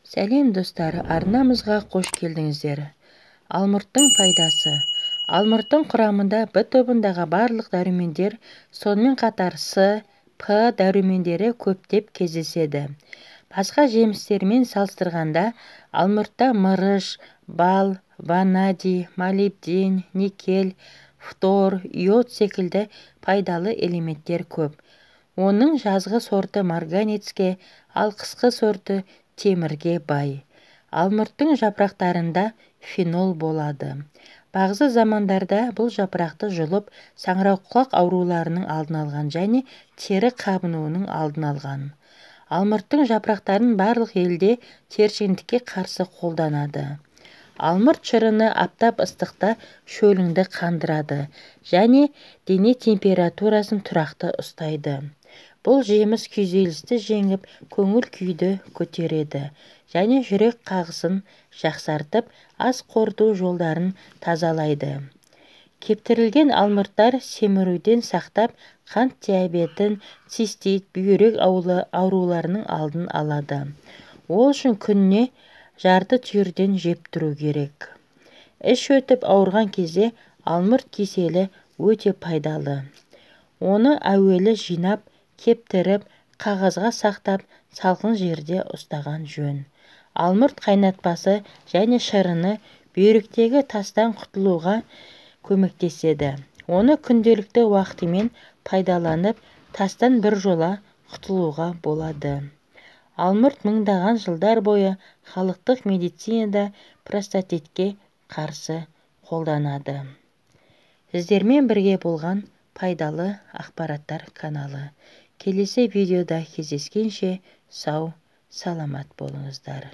Сәлем достар, арнамызға қош келдіңіздер. Алмұрттың пайдасы. Алмұрттың құрамында Б тобындағы барлық дәрумендер, сонымен қатар С, П дәрумендері көптеп кездеседі. Басқа жемістермен салыстырғанда алмұртта мырыш, бал, ванадий, молибден, никель, фтор, йод секілді пайдалы элементтер көп. Оның жазғы сорты марганецке, ал қысқы сорты темірге бай. Алмұрттың жапырақтарында фенол болады. Бағзы замандарда бұл жапырақты жұлып, саңырауқұлақ ауруларының алдын алған және тері қабынуының алдын алған. Алмұрттың жапырақтарын барлық елде тершеңдікке қарсы қолданады. Алмұрт шырыны аптап ыстықта шөліңді қандырады және дене температурасын тұрақты ұстайды. Бұл жеміс күйзелісті жеңіп, көңіл күйді көтереді және жүрек қағысын жақсартып, ас қорыту жолдарын тазалайды. Кептірілген алмұрттар семіруден сақтап, қант диабетін, цистит, бүйрек ауруларының алдын алады. Ол үшін күніне жарты түйірден жеп тұру керек. Іш өтіп ауырған кезде алмұрт кеселі өте пайдалы. Оны әуелі жинап, кептіріп, қағазға сақтап, салқын жерде ұстаған жөн. Алмұрт қайнатпасы және шырыны бүйректегі тастан құтылуға көмектеседі. Оны күнделікті уақытымен пайдаланып, тастан біржола құтылуға болады. Алмұрт мыңдаған жылдар бойы халықтық медицинада простатитке қарсы қолданады. Сіздермен бірге болған пайдалы ақпараттар каналы. Келесі видеода кездескенше сау, саламат болыңыздар.